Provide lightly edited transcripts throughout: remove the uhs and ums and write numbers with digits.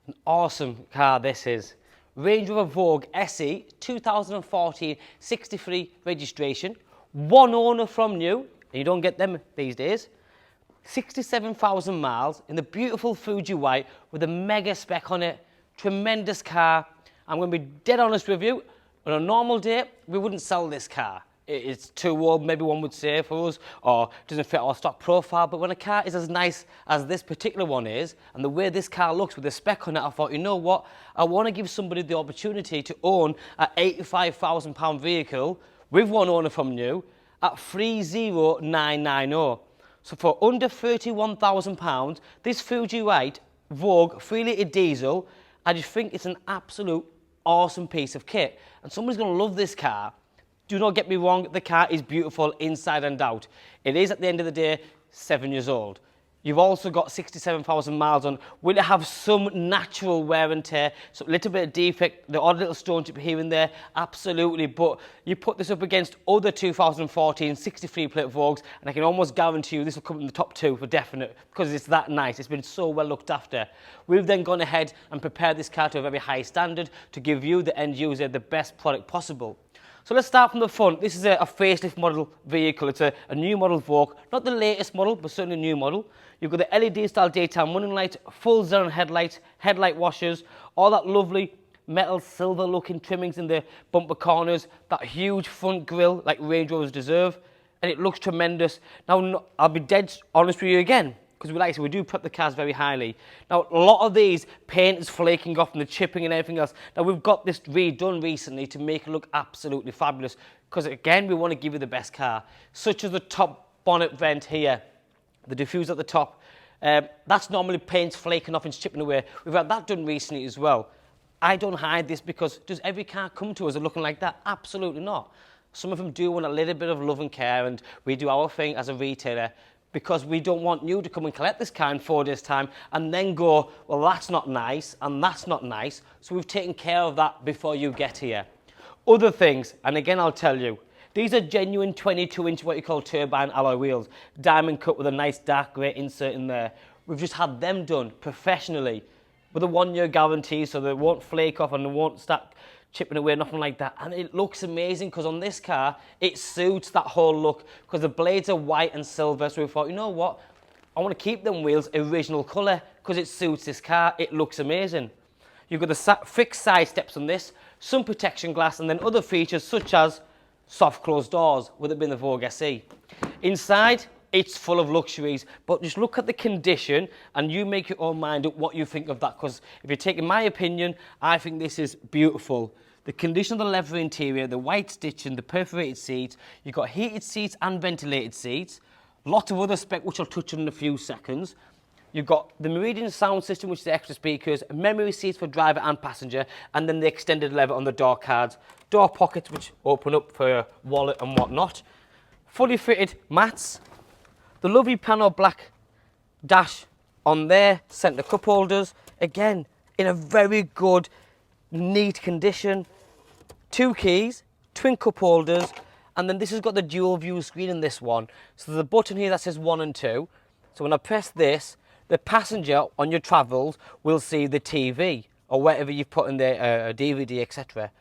An awesome car this is. Range Rover Vogue SE 2014 63 registration. One owner from new, and you don't get them these days. 67,000 miles in the beautiful Fuji white with a mega spec on it. Tremendous car. I'm going to be dead honest with you. On a normal day, we wouldn't sell this car. It's too old, maybe one would say for us, or doesn't fit our stock profile. But when a car is as nice as this particular one is, and the way this car looks with the spec on it, I thought, you know what? I want to give somebody the opportunity to own an £85,000 vehicle with one owner from new at 30990. So for under £31,000, this Fuji White Vogue 3-litre diesel, I just think it's an absolute awesome piece of kit. And somebody's going to love this car. Do not get me wrong, the car is beautiful inside and out. It is, at the end of the day, 7 years old. You've also got 67,000 miles on. Will it have some natural wear and tear? So a little bit of defect, the odd little stone chip here and there? Absolutely. But you put this up against other 2014 63 plate Vogues, and I can almost guarantee you this will come in the top 2 for definite, because it's that nice. It's been so well looked after. We've then gone ahead and prepared this car to a very high standard to give you, the end user, the best product possible. So let's start from the front. This is a facelift model vehicle. It's a new model Vogue. Not the latest model, but certainly a new model. You've got the LED style daytime running lights, full xenon headlights, headlight washers, all that lovely metal silver looking trimmings in the bumper corners, that huge front grille like Range Rovers deserve, and it looks tremendous. Now, I'll be dead honest with you again, because we do prep the cars very highly. Now, a lot of these paint is flaking off and the chipping and everything else. Now, we've got this redone recently to make it look absolutely fabulous, because again, we want to give you the best car, such as the top bonnet vent here, the diffuser at the top. That's normally paint's flaking off and chipping away. We've had that done recently as well. I don't hide this, because does every car come to us looking like that? Absolutely not. Some of them do want a little bit of love and care, and we do our thing as a retailer, because we don't want you to come and collect this car in 4 days' time and then go, well, that's not nice and that's not nice. So we've taken care of that before you get here. Other things, and again, I'll tell you, these are genuine 22-inch what you call turbine alloy wheels, diamond cut with a nice dark grey insert in there. We've just had them done professionally with a 1-year guarantee, so they won't flake off and they won't start chipping away, nothing like that. And it looks amazing, because on this car, it suits that whole look, because the blades are white and silver. So we thought, you know what? I want to keep them wheels original colour, because it suits this car. It looks amazing. You've got the fixed side steps on this, some protection glass, and then other features such as soft closed doors, with it being the Vogue SE. Inside, it's full of luxuries, but just look at the condition and you make your own mind up what you think of that, because if you're taking my opinion, I think this is beautiful. The condition of the leather interior, the white stitching, the perforated seats, you've got heated seats and ventilated seats, lots of other spec which I'll touch on in a few seconds. You've got the Meridian sound system, which is the extra speakers, memory seats for driver and passenger, and then the extended lever on the door cards, door pockets which open up for your wallet and whatnot, fully fitted mats, the lovely piano black dash on there, centre cup holders, again in a very good, neat condition. 2 keys, twin cup holders, and then this has got the dual view screen in this one. So there's a button here that says 1 and 2. So when I press this, the passenger on your travels will see the TV or whatever you've put in there, a DVD, etc.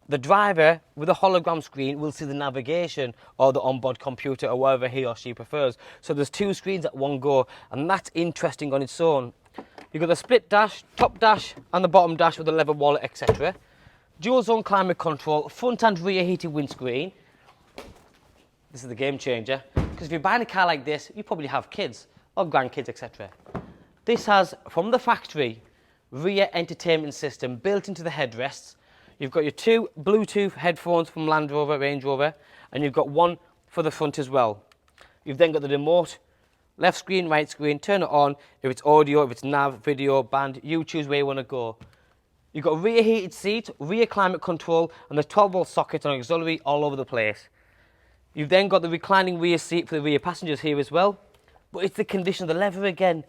The driver with a hologram screen will see the navigation or the onboard computer or whatever he or she prefers. So there's 2 screens at one go, and that's interesting on its own. You've got the split dash, top dash and the bottom dash with the leather wallet, etc. Dual zone climate control, front and rear heated windscreen. This is the game changer, because if you're buying a car like this, you probably have kids or grandkids, etc. This has, from the factory, rear entertainment system built into the headrests. You've got your 2 Bluetooth headphones from Land Rover, Range Rover, and you've got one for the front as well. You've then got the remote, left screen, right screen, turn it on. If it's audio, if it's nav, video, band, you choose where you want to go. You've got rear heated seat, rear climate control, and the 12-volt socket and auxiliary all over the place. You've then got the reclining rear seat for the rear passengers here as well. But it's the condition of the leather again.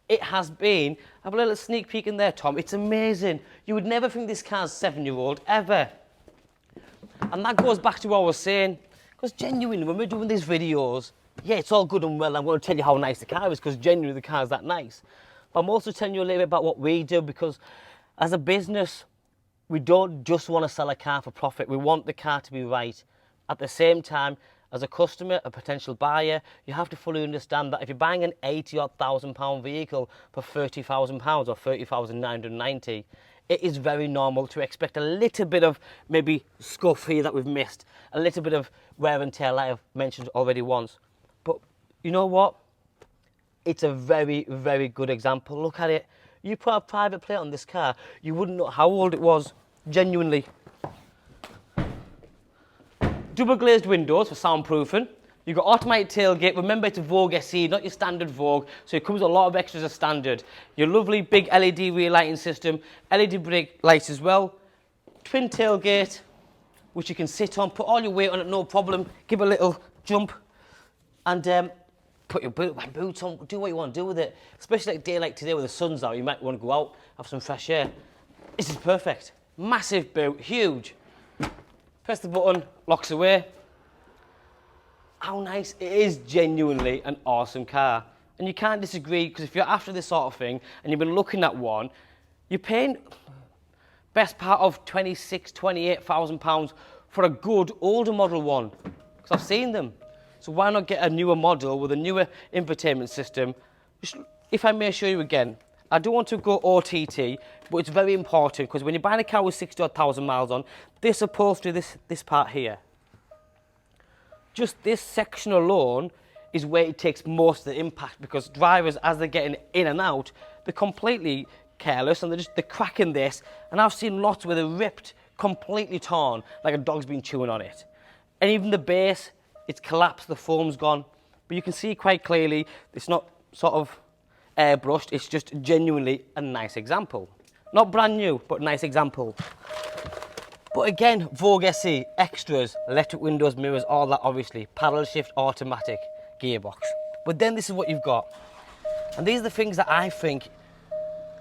It has been, have a little sneak peek in there, Tom. It's amazing. You would never think this car's 7-year-old, ever. And that goes back to what I was saying, because genuinely, when we're doing these videos, yeah, it's all good and well. I'm going to tell you how nice the car is, because genuinely the car's that nice. But I'm also telling you a little bit about what we do, because as a business, we don't just want to sell a car for profit. We want the car to be right. At the same time, as a customer, a potential buyer, you have to fully understand that if you're buying an 80,000 pound vehicle for 30,000 pounds or 30,990, it is very normal to expect a little bit of maybe scuff here that we've missed, a little bit of wear and tear like I've mentioned already once. But you know what? It's a very, very good example. Look at it. You put a private plate on this car, you wouldn't know how old it was, genuinely. Double glazed windows for soundproofing. You've got automatic tailgate. Remember, it's a Vogue SE, not your standard Vogue, so it comes with a lot of extras as standard. Your lovely big LED rear lighting system, LED brake lights as well. Twin tailgate, which you can sit on, put all your weight on it, no problem. Give a little jump, and put your boots on, do what you want to do with it. Especially like a day like today where the sun's out, you might want to go out, have some fresh air. This is perfect. Massive boot, huge. Press the button, locks away. How nice. It is genuinely an awesome car. And you can't disagree, because if you're after this sort of thing and you've been looking at one, you're paying best part of 26, 28,000 pounds for a good older model one. Because I've seen them. So why not get a newer model with a newer infotainment system? Just, if I may show you again, I don't want to go OTT, but it's very important, because when you're buying a car with 60,000 miles on, this upholstery, this part here, just this section alone is where it takes most of the impact, because drivers, as they're getting in and out, they're completely careless and they're cracking this. And I've seen lots where they're ripped, completely torn, like a dog's been chewing on it. And even the base, it's collapsed, the foam's gone. But you can see quite clearly, it's not sort of airbrushed, it's just genuinely a nice example. Not brand new, but nice example. But again, Vogue SE, extras, electric windows, mirrors, all that obviously. Paddle shift, automatic, gearbox. But then this is what you've got. And these are the things that I think,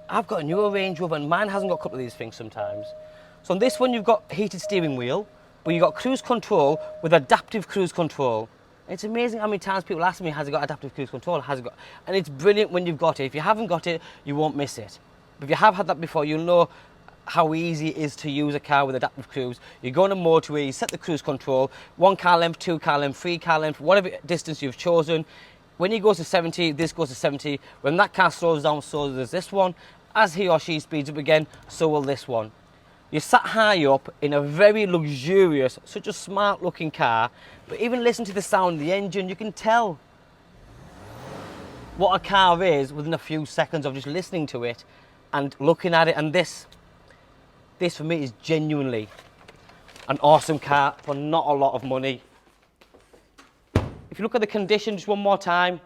I've got a newer Range Rover and mine hasn't got a couple of these things sometimes. So on this one you've got heated steering wheel, but you've got cruise control with adaptive cruise control. It's amazing how many times people ask me, has it got adaptive cruise control? Has it got? And it's brilliant when you've got it. If you haven't got it, you won't miss it. But if you have had that before, you'll know how easy it is to use a car with adaptive cruise. You go on a motorway, you set the cruise control, 1 car length, 2 car length, 3 car length, whatever distance you've chosen. When he goes to 70, this goes to 70. When that car slows down, so does this one. As he or she speeds up again, so will this one. You're sat high up in a very luxurious, such a smart looking car, but even listen to the sound of the engine, you can tell what a car is within a few seconds of just listening to it and looking at it. And this for me is genuinely an awesome car for not a lot of money. If you look at the condition just one more time,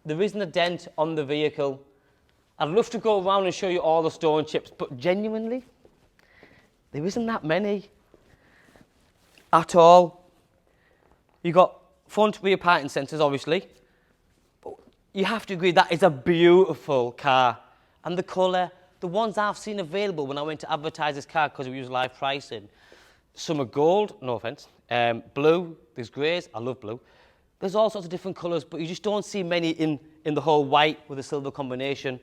there isn't a dent on the vehicle. I'd love to go around and show you all the stone chips, but genuinely, there isn't that many at all. You've got front rear parking sensors, obviously, but you have to agree that is a beautiful car. And the colour, the ones I've seen available when I went to advertise this car, because we use live pricing, some are gold, no offence, blue, there's greys, I love blue. There's all sorts of different colours, but you just don't see many in the whole white with a silver combination.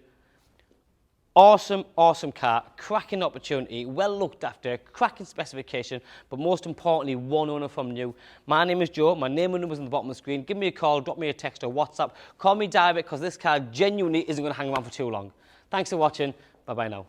Awesome, awesome car, cracking opportunity, well looked after, cracking specification, but most importantly, one owner from new. My name is Joe, my name and number's on the bottom of the screen. Give me a call, drop me a text or WhatsApp. Call me direct, because this car genuinely isn't going to hang around for too long. Thanks for watching, bye-bye now.